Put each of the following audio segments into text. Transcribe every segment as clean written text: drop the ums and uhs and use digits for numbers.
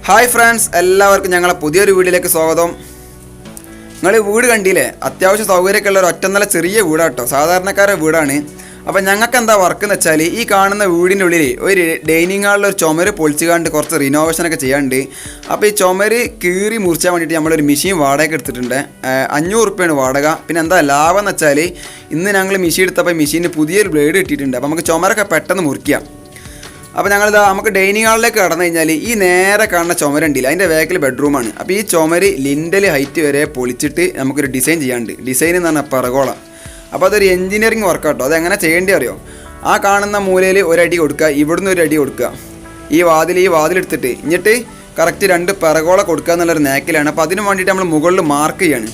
Hi friends, എല്ലാവർക്കും ഞങ്ങളെ പുതിയൊരു വീഡിയോയിലേക്ക് സ്വാഗതം. നിങ്ങൾ വീട് കണ്ടില്ലേ? അത്യാവശ്യം സൗകര്യമൊക്കെ ഉള്ള ഒരു ഒറ്റനില ചെറിയ വീടാട്ടോ, സാധാരണക്കാരുടെ വീടാണ്. അപ്പോൾ ഞങ്ങൾക്ക് എന്താ വർക്ക് എന്ന് വെച്ചാൽ, ഈ കാണുന്ന വീടിൻ്റെ ഉള്ളിൽ ഒരു ഡൈനിങ് ഹാളിൽ ഒരു ചുമര് പൊളിച്ചുകാണ്ട് കുറച്ച് റിനോവേഷനൊക്കെ ചെയ്യാണ്ട്. അപ്പോൾ ഈ ചുമര് കീറി മുറിച്ചാൻ വേണ്ടിയിട്ട് നമ്മളൊരു മെഷീൻ വാടക എടുത്തിട്ടുണ്ട്. 500 റുപ്യാണ് വാടക. പിന്നെ എന്താ ലാഭം എന്ന് വെച്ചാൽ, ഇന്ന് ഞങ്ങൾ മെഷീൻ എടുത്തപ്പോൾ മെഷീന് പുതിയൊരു ബ്ലേഡ് കിട്ടിയിട്ടുണ്ട്. അപ്പോൾ നമുക്ക് ചുമരൊക്കെ പെട്ടെന്ന് മുറിക്കാം. അപ്പോൾ ഞങ്ങളിതാ നമുക്ക് ഡൈനിങ് ഹാളിലേക്ക് കടന്നു കഴിഞ്ഞാൽ ഈ നേരെ കാണുന്ന ചുമരുണ്ടില്ല, അതിൻ്റെ ബാക്കിൽ ബെഡ്റൂമാണ്. അപ്പോൾ ഈ ചുമര് ലിൻഡൽ ഹൈറ്റ് വരെ പൊളിച്ചിട്ട് നമുക്കൊരു ഡിസൈൻ ചെയ്യാണ്ട്. ഡിസൈൻ എന്ന് പറഞ്ഞാൽ പറകോള. അപ്പോൾ അതൊരു എഞ്ചിനീയറിംഗ് വർക്കാട്ടോ. അതെങ്ങനെ ചെയ്യേണ്ടി അറിയോ? ആ കാണുന്ന മൂലയിൽ ഒരടി കൊടുക്കുക, ഇവിടുന്ന് ഒരു അടി കൊടുക്കുക, ഈ വാതിലെടുത്തിട്ട് എന്നിട്ട് കറക്റ്റ് 2 പിറകോള കൊടുക്കുക എന്നുള്ളൊരു നേക്കിലാണ്. അപ്പോൾ അതിന് വേണ്ടിയിട്ട് നമ്മൾ മുകളിൽ മാർക്ക് ചെയ്യാണ്.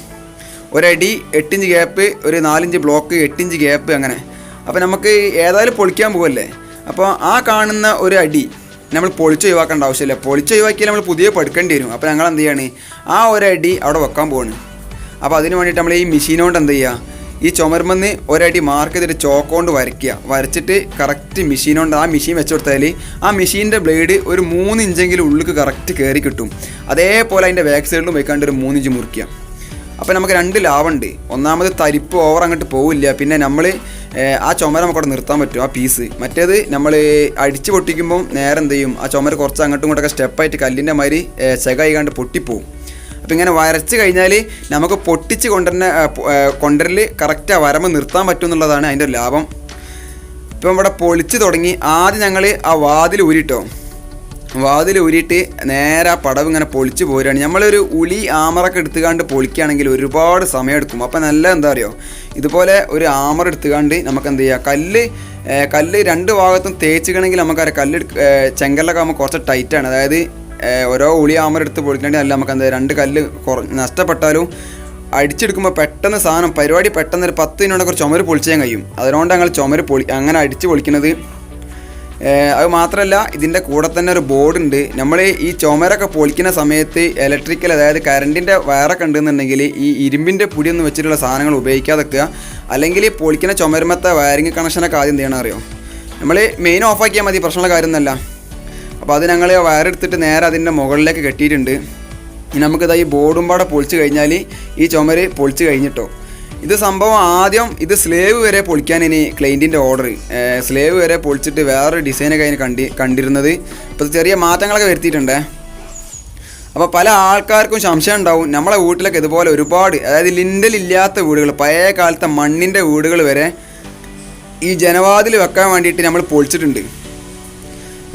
ഒരടി 8 ഇഞ്ച് ഗ്യാപ്പ്, ഒരു 4 ഇഞ്ച് ബ്ലോക്ക്, 8 ഇഞ്ച് ഗ്യാപ്പ്, അങ്ങനെ. അപ്പോൾ നമുക്ക് ഏതായാലും പൊളിക്കാൻ പോകല്ലേ. അപ്പോൾ ആ കാണുന്ന ഒരു അടി നമ്മൾ പൊളിച്ച് ഒഴിവാക്കേണ്ട ആവശ്യമില്ല. പൊളിച്ച് ഒഴിവാക്കിയാൽ നമ്മൾ പുതിയ പഠിക്കേണ്ടി വരും. അപ്പോൾ ഞങ്ങൾ എന്ത് ചെയ്യാണ്, ആ ഒരടി അവിടെ വെക്കാൻ പോവാണ്. അപ്പോൾ അതിന് വേണ്ടിയിട്ട് നമ്മൾ ഈ മെഷീനോണ്ട് എന്ത് ചെയ്യുക, ഈ ചുമരുമെന്ന് ഒരടി മാർക്ക് ചെയ്തിട്ട് ചോക്കൊണ്ട് വരച്ചിട്ട് കറക്റ്റ് മെഷീനോണ്ട് ആ മെഷീൻ വെച്ച് കൊടുത്താൽ ആ മെഷീൻ്റെ ബ്ലേഡ് ഒരു 3 ഇഞ്ചെങ്കിലും ഉള്ളിലേക്ക് കറക്റ്റ് കയറി കിട്ടും. അതേപോലെ അതിൻ്റെ ബാക്ക് സൈഡിലും വെക്കാണ്ട് ഒരു 3 ഇഞ്ച് മുറിക്കുക. അപ്പോൾ നമുക്ക് 2 ലാഭമുണ്ട്. ഒന്നാമത് തരിപ്പ് ഓവർ അങ്ങോട്ട് പോവില്ല. പിന്നെ നമ്മൾ ആ ചുമര നമുക്കവിടെ നിർത്താൻ പറ്റും, ആ പീസ്. മറ്റേത് നമ്മൾ അടിച്ച് പൊട്ടിക്കുമ്പം നേരെ എന്ത് ചെയ്യും, ആ ചുമര കുറച്ച് അങ്ങോട്ടും ഇങ്ങോട്ടൊക്കെ സ്റ്റെപ്പായിട്ട് കല്ലിൻ്റെ മാതിരി ചെകായിക്കാണ്ട് പൊട്ടിപ്പോവും. അപ്പോൾ ഇങ്ങനെ വരച്ച് കഴിഞ്ഞാൽ നമുക്ക് പൊട്ടിച്ച് കൊണ്ടുവരൽ കറക്റ്റ് ആ വരമ്പ് നിർത്താൻ പറ്റും എന്നുള്ളതാണ് അതിൻ്റെ ഒരു ലാഭം. ഇപ്പം ഇവിടെ പൊളിച്ച് തുടങ്ങി. ആദ്യം ഞങ്ങൾ ആ വാതിൽ ഊരിയിട്ട് നേരെ ആ പടവ് ഇങ്ങനെ പൊളിച്ച് പോരുകയാണ്. നമ്മളൊരു ഉളി ആമറൊക്കെ എടുത്തുകാണ്ട് പൊളിക്കുകയാണെങ്കിൽ ഒരുപാട് സമയമെടുക്കും. അപ്പോൾ നല്ല എന്താ പറയുക, ഇതുപോലെ ഒരു ആമർ എടുത്തുകാണ്ട് നമുക്ക് എന്ത് ചെയ്യുക, കല്ല് 2 ഭാഗത്തും തേച്ചിക്കണമെങ്കിൽ നമുക്കറിയാം കല്ല് ചെങ്കല്ലൊക്കെ ആകുമ്പോൾ കുറച്ച് ടൈറ്റാണ്. അതായത് ഓരോ ഉളി ആമർ എടുത്ത് പൊളിക്കണമെങ്കിൽ അല്ല നമുക്ക് എന്താ 2 കല്ല് നഷ്ടപ്പെട്ടാലും അടിച്ചെടുക്കുമ്പോൾ പെട്ടെന്ന് സാധനം പരിപാടി പെട്ടെന്ന് ഒരു 10 മിനിറ്റ് കുറച്ച് ചുമര് പൊളിച്ചാൻ കഴിയും. അതുകൊണ്ട് ഞങ്ങൾ ചുമര് അങ്ങനെ അടിച്ച് പൊളിക്കുന്നത്. അത് മാത്രമല്ല, ഇതിൻ്റെ കൂടെ തന്നെ ഒരു ബോർഡുണ്ട്. നമ്മൾ ഈ ചുമരൊക്കെ പൊളിക്കുന്ന സമയത്ത് ഇലക്ട്രിക്കൽ, അതായത് കറണ്ടിൻ്റെ വയറൊക്കെ ഉണ്ടെന്നുണ്ടെങ്കിൽ ഈ ഇരുമ്പിൻ്റെ പൊടിയൊന്നും വെച്ചിട്ടുള്ള സാധനങ്ങൾ ഉപയോഗിക്കാതെക്കുക. അല്ലെങ്കിൽ പൊളിക്കുന്ന ചുമരുമത്തെ വയറിങ് കണക്ഷനൊക്കെ ആദ്യം ചെയ്യണം അറിയോ. നമ്മൾ മെയിൻ ഓഫാക്കിയാൽ മതി, പ്രശ്നമുള്ള കാര്യമൊന്നുമല്ല. അപ്പോൾ അത് ഞങ്ങൾ വയറെടുത്തിട്ട് നേരെ അതിൻ്റെ മുകളിലേക്ക് കെട്ടിയിട്ടുണ്ട്. ഇനി നമുക്കിതാ ഈ ബോർഡും പാടെ പൊളിച്ച് കഴിഞ്ഞാൽ ഈ ചുമര് പൊളിച്ച് കഴിഞ്ഞിട്ടോ. ഇത് സംഭവം ആദ്യം ഇത് സ്ലേവ് വരെ പൊളിക്കാൻ ഇനി ക്ലൈൻറ്റിൻ്റെ ഓർഡർ, സ്ലേവ് വരെ പൊളിച്ചിട്ട് വേറൊരു ഡിസൈനൊക്കെ അതിന് കണ്ടിരുന്നത്. ഇപ്പോൾ ചെറിയ മാറ്റങ്ങളൊക്കെ വരുത്തിയിട്ടുണ്ട്. അപ്പോൾ പല ആൾക്കാർക്കും സംശയം ഉണ്ടാവും, നമ്മളെ വീട്ടിലൊക്കെ ഇതുപോലെ ഒരുപാട്, അതായത് ലിൻഡലില്ലാത്ത വീടുകൾ, പഴയ കാലത്തെ മണ്ണിൻ്റെ വീടുകൾ വരെ ഈ ജനവാതിൽ വെക്കാൻ വേണ്ടിയിട്ട് നമ്മൾ പൊളിച്ചിട്ടുണ്ട്.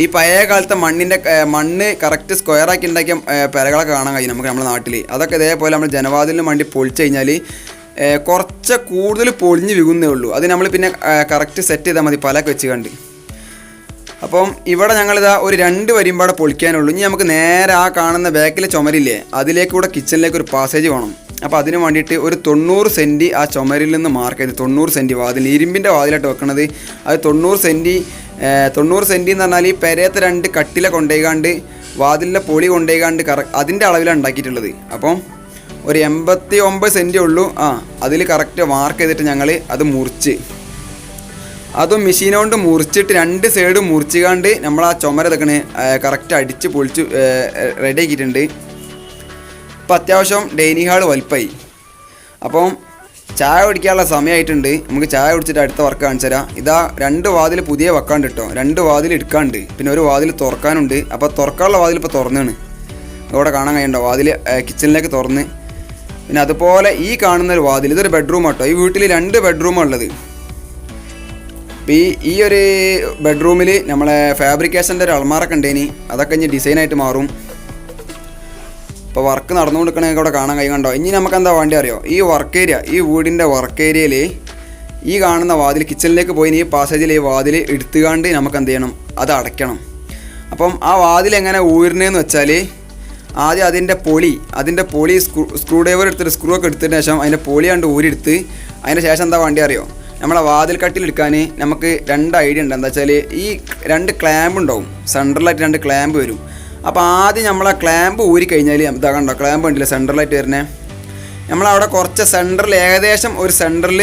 ഈ പഴയ കാലത്തെ മണ്ണ് കറക്റ്റ് സ്ക്വയറാക്കി ഉണ്ടാക്കിയ പെരകളൊക്കെ കാണാൻ കഴിയും നമുക്ക് നമ്മുടെ നാട്ടിൽ. അതൊക്കെ ഇതേപോലെ നമ്മൾ ജനവാതിലിന് വേണ്ടി പൊളിച്ച് കഴിഞ്ഞാൽ കുറച്ച് കൂടുതൽ പൊളിഞ്ഞ് വികുന്നേ ഉള്ളൂ. അത് നമ്മൾ പിന്നെ കറക്റ്റ് സെറ്റ് ചെയ്താൽ മതി പലക്കെ വെച്ച് കണ്ട്. അപ്പം ഇവിടെ ഞങ്ങളിതാ ഒരു 2 വരിമ്പാടെ പൊളിക്കാനുള്ളൂ. ഇനി നമുക്ക് നേരെ ആ കാണുന്ന ബാക്കിലെ ചുമരില്ലേ, അതിലേക്കൂടെ കിച്ചണിലേക്ക് ഒരു പാസേജ് വേണം. അപ്പോൾ അതിന് വേണ്ടിയിട്ട് ഒരു 90 സെൻറ്റ് ആ ചുമരിൽ നിന്ന് മാർക്ക് ചെയ്ത് 90 സെൻറ്റ് വാതിൽ, ഇരുമ്പിൻ്റെ വാതിലായിട്ട് വെക്കണത്. അത് 90 സെൻറ്റ് എന്ന് പറഞ്ഞാൽ ഈ പെരയത്തെ 2 കട്ടില കൊണ്ടുപോയിക്കാണ്ട് വാതിലിൻ്റെ പൊളി കൊണ്ടുപോയിക്കാണ്ട് അതിൻ്റെ അളവിലാണ് ഉണ്ടാക്കിയിട്ടുള്ളത്. അപ്പം ഒരു 89 സെൻറ്റേ ഉള്ളൂ. അതിൽ കറക്റ്റ് മാർക്ക് ചെയ്തിട്ട് ഞങ്ങൾ അത് അതും മെഷീനുകൊണ്ട് മുറിച്ചിട്ട് 2 സൈഡും മുറിച്ചുകാണ്ട് നമ്മൾ ആ ചുമര ഇതൊക്കെ കറക്റ്റ് അടിച്ച് പൊളിച്ച് റെഡി ആക്കിയിട്ടുണ്ട്. ഇപ്പം അത്യാവശ്യം ഡൈനിങ് ഹാൾ വലുപ്പമായി. അപ്പം ചായ കുടിക്കാനുള്ള സമയമായിട്ടുണ്ട്. നമുക്ക് ചായ കുടിച്ചിട്ട് അടുത്ത വർക്ക് കാണിച്ചു തരാം. ഇതാ 2 വാതിൽ പുതിയ വെക്കാണ്ട് കേട്ടോ, 2 വാതിൽ എടുക്കാണ്ട്, പിന്നെ ഒരു വാതിൽ തുറക്കാനുണ്ട്. അപ്പോൾ തുറക്കാനുള്ള വാതിൽ ഇപ്പോൾ തുറന്നാണ്, അവിടെ കാണാൻ കഴിയണ്ടോ, വാതിൽ കിച്ചണിലേക്ക് തുറന്ന്. പിന്നെ അതുപോലെ ഈ കാണുന്നൊരു വാതിൽ, ഇതൊരു ബെഡ്റൂം കേട്ടോ. ഈ വീട്ടിൽ 2 ബെഡ്റൂമാണ് ഉള്ളത്. അപ്പോൾ ഈ ഒരു ബെഡ്റൂമിൽ നമ്മളെ ഫാബ്രിക്കേഷൻ്റെ ഒരു അൾമാറൊക്കെ ഉണ്ടേനി, അതൊക്കെ ഇനി ഡിസൈനായിട്ട് മാറും. ഇപ്പോൾ വർക്ക് നടന്നുകൊണ്ടിരിക്കണമെങ്കിൽ അവിടെ കാണാൻ കഴിയുന്നുണ്ടോ. ഇനി നമുക്ക് എന്താ വേണ്ടി അറിയോ, ഈ വർക്ക് ഏരിയ, ഈ വീടിൻ്റെ വർക്ക് ഏരിയയിൽ ഈ കാണുന്ന വാതിൽ കിച്ചണിലേക്ക് പോയി ഈ പാസേജിൽ ഈ വാതിൽ എടുത്തുകാണ്ട് നമുക്ക് എന്ത് ചെയ്യണം, അത് അടയ്ക്കണം. അപ്പം ആ വാതിൽ എങ്ങനെ ഊരുന്നതെന്ന് വെച്ചാൽ, ആദ്യം അതിൻ്റെ പൊളി സ്ക്രൂ ഡ്രൈവർ എടുത്തിട്ട് സ്ക്രൂ ഒക്കെ എടുത്തതിന് ശേഷം അതിൻ്റെ പൊളി കണ്ട് ഊരിയെടുത്ത് അതിന് ശേഷം എന്താ വേണ്ടി അറിയോ, നമ്മളെ വാതിൽ കട്ടിലെടുക്കാൻ നമുക്ക് 2 ഐഡിയ ഉണ്ട്. എന്താ വെച്ചാൽ ഈ 2 ക്ലാമ്പ് ഉണ്ടാവും, സെൻട്രലായിട്ട് 2 ക്ലാമ്പ് വരും. അപ്പോൾ ആദ്യം നമ്മളാ ക്ലാമ്പ് ഊരി കഴിഞ്ഞാൽ ഇതാ കണ്ടോ, ക്ലാമ്പ് ഉണ്ടല്ലോ സെൻട്രലായിട്ട് വരുന്നത്. നമ്മളവിടെ കുറച്ച് സെൻറ്ററിൽ, ഏകദേശം ഒരു സെൻറ്ററിൽ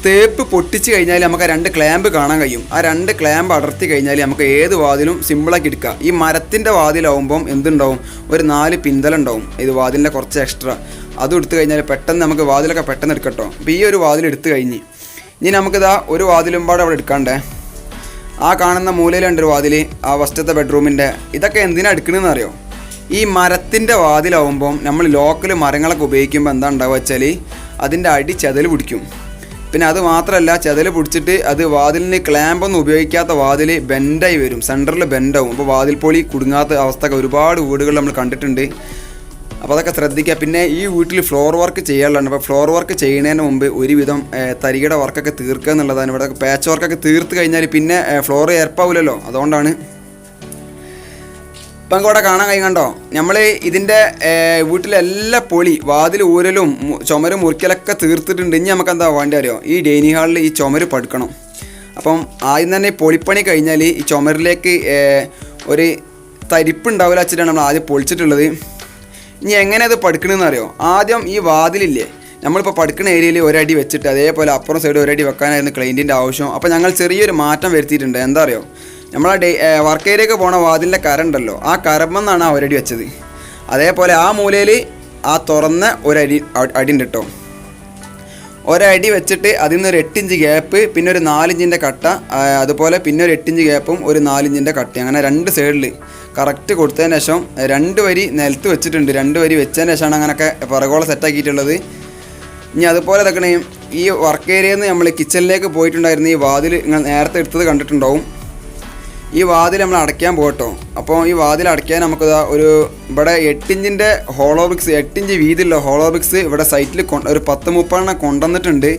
തേപ്പ് പൊട്ടിച്ച് കഴിഞ്ഞാൽ നമുക്ക് ആ 2 ക്ലാമ്പ് കാണാൻ കഴിയും. ആ 2 ക്ലാമ്പ് അടർത്തി കഴിഞ്ഞാൽ നമുക്ക് ഏത് വാതിലും സിമ്പിളാക്കി എടുക്കാം. ഈ മരത്തിൻ്റെ വാതിലാവുമ്പം എന്തുണ്ടാവും, ഒരു 4 പിന്തലുണ്ടാവും. ഇത് വാതിലിൻ്റെ കുറച്ച് എക്സ്ട്രാ അതും എടുത്തു കഴിഞ്ഞാൽ പെട്ടെന്ന് നമുക്ക് വാതിലൊക്കെ പെട്ടെന്ന് എടുക്കട്ടോ. അപ്പോൾ ഈ ഒരു വാതിൽ എടുത്തു കഴിഞ്ഞ് ഇനി നമുക്കിതാ ഒരു വാതിലും പാടെ അവിടെ എടുക്കാണ്ടേ. ആ കാണുന്ന മൂലയിലുണ്ടൊരു വാതിൽ, ആ ഫസ്റ്റത്തെ ബെഡ്റൂമിൻ്റെ. ഇതൊക്കെ എന്തിനാണ് എടുക്കണമെന്ന് അറിയോ? ഈ മരത്തിൻ്റെ വാതിലാവുമ്പം നമ്മൾ ലോക്കൽ മരങ്ങളൊക്കെ ഉപയോഗിക്കുമ്പോൾ എന്താ ഉണ്ടാവുക വെച്ചാൽ അതിൻ്റെ അടി ചെതൽ പിടിക്കും. പിന്നെ അത് മാത്രമല്ല, ചെതൽ പിടിച്ചിട്ട് അത് വാതിലിന് ക്ലാമ്പൊന്നും ഉപയോഗിക്കാത്ത വാതിൽ ബെൻഡായി വരും, സെൻറ്ററിൽ ബെൻഡാവും. അപ്പോൾ വാതിൽ പൊളി കുടുങ്ങാത്ത അവസ്ഥയൊക്കെ ഒരുപാട് വീടുകൾ നമ്മൾ കണ്ടിട്ടുണ്ട്. അപ്പോൾ അതൊക്കെ ശ്രദ്ധിക്കുക. പിന്നെ ഈ വീട്ടിൽ ഫ്ലോർ വർക്ക് ചെയ്യാനുള്ളതാണ്. അപ്പോൾ ഫ്ലോർ വർക്ക് ചെയ്യുന്നതിന് മുമ്പ് ഒരുവിധം തരികയുടെ വർക്കൊക്കെ തീർക്കുക എന്നുള്ളതാണ്. ഇവിടെ പാച്ച് വർക്കൊക്കെ തീർത്ത് കഴിഞ്ഞാൽ പിന്നെ ഫ്ലോർ ഏർപ്പാവില്ലല്ലോ, അതുകൊണ്ടാണ്. ഇപ്പം കൂടെ കാണാൻ കണ്ടോ, നമ്മൾ ഇതിൻ്റെ വീട്ടിലെല്ലാ പൊളി വാതിൽ ഊരലും ചുമരും മുറിക്കലൊക്കെ തീർത്തിട്ടുണ്ട്. ഇനി നമുക്ക് എന്താ വേണ്ടി അറിയോ, ഈ ഡൈനിങ് ഹാളിൽ ഈ ചുമര് പടുക്കണം. അപ്പം ആദ്യം തന്നെ പൊളിപ്പണി കഴിഞ്ഞാൽ ഈ ചുമരിലേക്ക് ഒരു തരിപ്പ് ഉണ്ടാവില്ല വെച്ചിട്ടാണ് നമ്മൾ ആദ്യം പൊളിച്ചിട്ടുള്ളത്. ഇനി എങ്ങനെ അത് പടുക്കണമെന്ന് അറിയോ, ആദ്യം ഈ വാതിലില്ലേ, നമ്മളിപ്പോൾ പടുക്കുന്ന ഏരിയയിൽ ഒരടി വെച്ചിട്ട് അതേപോലെ അപ്പുറം സൈഡ് ഒരടി വെക്കാനായിരുന്നു ക്ലൈൻറ്റിൻ്റെ ആവശ്യം. അപ്പോൾ ഞങ്ങൾ ചെറിയൊരു മാറ്റം വരുത്തിയിട്ടുണ്ട്. എന്താ അറിയോ, നമ്മളെ വർക്ക് ഏരിയക്ക് പോണ വാതിലിൻ്റെ കരണ്ടല്ലോ, ആ കരമെന്നാണ് ആ ഒരടി വെച്ചത്. അതേപോലെ ആ മൂലയിൽ ആ തുറന്ന ഒരടി ഉണ്ട് കേട്ടോ. ഒരടി വെച്ചിട്ട് അതിൽ നിന്ന് ഒരു 8 ഇഞ്ച് ഗ്യാപ്പ്, പിന്നെ ഒരു 4 ഇഞ്ചിൻ്റെ കട്ട, അതുപോലെ പിന്നെ ഒരു 8 ഇഞ്ച് ഗ്യാപ്പും ഒരു 4 ഇഞ്ചിൻ്റെ കട്ട, അങ്ങനെ 2 സൈഡിൽ കറക്റ്റ് കൊടുത്തതിന് ശേഷം 2 വരി നിലത്ത് വെച്ചിട്ടുണ്ട്. 2 വരി വെച്ചതിന് ശേഷമാണ് അങ്ങനെയൊക്കെ പിറകോളം സെറ്റാക്കിയിട്ടുള്ളത്. ഇനി അതുപോലെ ഇതൊക്കെ ഈ വർക്ക് ഏരിയയിൽ നിന്ന് നമ്മൾ കിച്ചണിലേക്ക് പോയിട്ടുണ്ടായിരുന്നു. ഈ വാതിൽ നിങ്ങൾ നേരത്തെ എടുത്തത് കണ്ടിട്ടുണ്ടാവും. ഈ വാതിൽ നമ്മൾ അടയ്ക്കാൻ പോകട്ടോ. അപ്പോൾ ഈ വാതിൽ അടയ്ക്കാൻ നമുക്കിതാ ഒരു ഇവിടെ 8 ഇഞ്ചിൻ്റെ ഹോളോ ബ്രിക്സ്, 8 ഇഞ്ച് വീതിയുള്ള ഹോളോ ബ്രിക്സ് ഇവിടെ സൈറ്റിൽ ഒരു 10-30 കൊണ്ടുവന്നിട്ടുണ്ട്.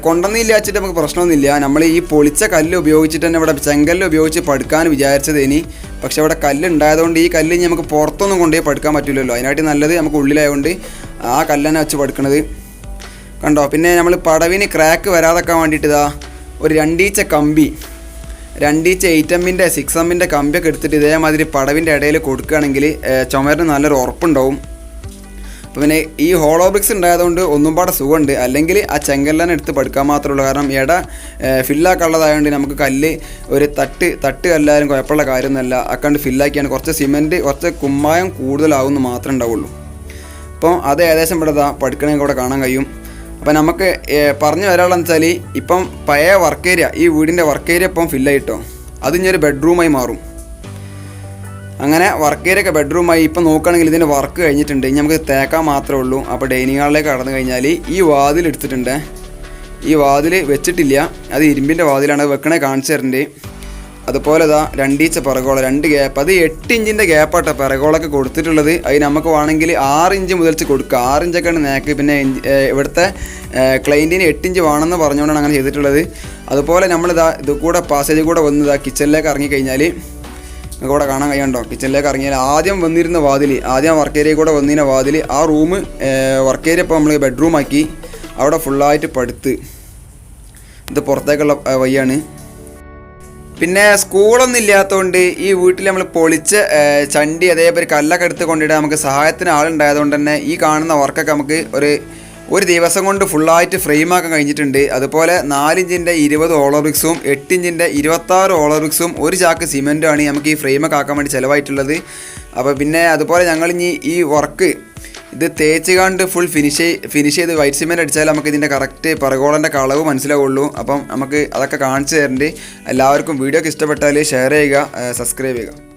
കൊണ്ടുവന്നില്ല വെച്ചിട്ട് നമുക്ക് പ്രശ്നമൊന്നുമില്ല. നമ്മൾ ഈ പൊളിച്ച കല്ല് ഉപയോഗിച്ചിട്ട് തന്നെ ഇവിടെ ചെങ്കല്ല് ഉപയോഗിച്ച് പടുക്കാൻ വിചാരിച്ചത് ഇനി, പക്ഷേ ഇവിടെ കല്ലുണ്ടായതുകൊണ്ട് ഈ കല്ല് ഇനി നമുക്ക് പുറത്തൊന്നും കൊണ്ടുപോയി പടുക്കാൻ പറ്റില്ലല്ലോ. അതിനായിട്ട് നല്ലത് നമുക്ക് ഉള്ളിലായതുകൊണ്ട് ആ കല്ല് വെച്ച് പടുക്കണത് കണ്ടോ. പിന്നെ നമ്മൾ പടവിന് ക്രാക്ക് വരാതെക്കാൻ വേണ്ടിയിട്ട് ഇതാ ഒരു 2 ഇഞ്ച് കമ്പി, 2 ഇഞ്ച് 8mm 6mm കമ്പിയൊക്കെ എടുത്തിട്ട് ഇതേമാതിരി പടവിൻ്റെ ഇടയിൽ കൊടുക്കുകയാണെങ്കിൽ ചുമരിന് നല്ലൊരു ഉറപ്പുണ്ടാവും. അപ്പോൾ പിന്നെ ഈ ഹോളോ ബ്രിക്സ് ഉണ്ടായതുകൊണ്ട് ഒന്നും പാടെ സുഖമുണ്ട്. അല്ലെങ്കിൽ ആ ചെങ്കല്ലാണ് എടുത്ത് പടുക്കാൻ മാത്രമേ ഉള്ളൂ. കാരണം ഇട ഫില്ലാക്കുള്ളതായതുകൊണ്ട് നമുക്ക് കല്ല് ഒരു തട്ട് കല്ലാലും കുഴപ്പമുള്ള കാര്യമൊന്നുമല്ല. അക്കണ്ട് ഫില്ലാക്കിയാണ് കുറച്ച് സിമെൻറ്റ് കുറച്ച് കുമ്മായം കൂടുതലാവുമെന്ന് മാത്രമേ ഉണ്ടാവുള്ളൂ. അപ്പോൾ അത് ഏകദേശം ഇവിടെ പടുക്കണമെങ്കിൽ കൂടെ കാണാൻ കഴിയും. അപ്പം നമുക്ക് പറഞ്ഞു വരാനുള്ളതെന്ന് വെച്ചാൽ ഇപ്പം പഴയ വർക്ക് ഏരിയ, ഈ വീടിൻ്റെ വർക്ക് ഏരിയ ഇപ്പം ഫില്ലായിട്ടോ, അതിഞ്ഞൊരു ബെഡ്റൂമായി മാറും. അങ്ങനെ വർക്ക് ഏരിയ ഒക്കെ ബെഡ്റൂമായി ഇപ്പം നോക്കുകയാണെങ്കിൽ ഇതിൻ്റെ വർക്ക് കഴിഞ്ഞിട്ടുണ്ട്. ഇനി നമുക്ക് തേക്കാൻ മാത്രമേ ഉള്ളൂ. അപ്പോൾ ഡൈനിങ് ഹാളിലേക്ക് കടന്നു കഴിഞ്ഞാൽ ഈ വാതിൽ എടുത്തിട്ടുണ്ട്. ഈ വാതിൽ വെച്ചിട്ടില്ല, അത് ഇരുമ്പിൻ്റെ വാതിലാണ്, വെക്കണേ കാണിച്ചു തരണ്ടേ. അതുപോലെ ഇതാ 2 ഇഞ്ച് പിറകോളം 2 ഗ്യാപ്പ്, അത് 8 ഇഞ്ചിൻ്റെ ഗ്യാപ്പാട്ടോ പിറകോളൊക്കെ കൊടുത്തിട്ടുള്ളത്. അത് നമുക്ക് വേണമെങ്കിൽ 6 ഇഞ്ച് മുതൽച്ച് കൊടുക്കുക. 6 ഇഞ്ചൊക്കെയാണ് നേക്ക്. പിന്നെ ഇവിടുത്തെ ക്ലൈൻറ്റിന് 8 ഇഞ്ച് വേണമെന്ന് പറഞ്ഞുകൊണ്ടാണ് അങ്ങനെ ചെയ്തിട്ടുള്ളത്. അതുപോലെ നമ്മളിതാ ഇത് കൂടെ പാസേജ് കൂടെ വന്നതാ കിച്ചണിലേക്ക് ഇറങ്ങിക്കഴിഞ്ഞാൽ നിങ്ങൾക്ക് ഇവിടെ കാണാൻ കഴിയണ്ടോ. കിച്ചണിലേക്ക് ഇറങ്ങിയാൽ ആദ്യം വന്നിരുന്ന വാതിൽ, ആദ്യം വർക്ക് ഏരിയ കൂടെ വന്നിരുന്ന വാതിൽ, ആ റൂം വർക്ക് ഏരിയ ഇപ്പോൾ നമ്മൾ ബെഡ്റൂമാക്കി അവിടെ ഫുള്ളായിട്ട് പടുത്ത് ഇത് പുറത്തേക്കുള്ള വഴിയാണ്. പിന്നെ സ്കൂളൊന്നും ഇല്ലാത്തതുകൊണ്ട് ഈ വീട്ടിൽ നമ്മൾ പൊളിച്ച് ചണ്ടി അതേപോലെ കല്ലൊക്കെ എടുത്ത് കൊണ്ടിടാൻ നമുക്ക് സഹായത്തിന് ആളുണ്ടായതുകൊണ്ട് തന്നെ ഈ കാണുന്ന വർക്കൊക്കെ നമുക്ക് ഒരു ദിവസം കൊണ്ട് ഫുള്ളായിട്ട് ഫ്രെയിമാക്കാൻ കഴിഞ്ഞിട്ടുണ്ട്. അതുപോലെ 4 ഇഞ്ചിൻ്റെ 20 ഹോളോ ബ്രിക്സും 8 ഇഞ്ചിൻ്റെ 26 ഹോളോ ബ്രിക്സും ഒരു ചാക്ക് സിമെൻറ്റുമാണ് നമുക്ക് ഈ ഫ്രെയിമൊക്കെ ആക്കാൻ വേണ്ടി ചിലവായിട്ടുള്ളത്. അപ്പോൾ പിന്നെ അതുപോലെ ഞങ്ങളിനി ഈ വർക്ക് ഇത് തേച്ച് കണ്ട് ഫുൾ ഫിനിഷ് ചെയ്ത് വൈറ്റ് സിമെൻറ്റ് അടിച്ചാൽ നമുക്ക് ഇതിൻ്റെ കറക്റ്റ് പിറകോളൻ്റെ കളവ് മനസ്സിലാവുള്ളൂ. അപ്പം നമുക്ക് അതൊക്കെ കാണിച്ചു തരേണ്ടി. എല്ലാവർക്കും വീഡിയോ ഒക്കെ ഇഷ്ടപ്പെട്ടാൽ ഷെയർ ചെയ്യുക, സബ്സ്ക്രൈബ് ചെയ്യുക.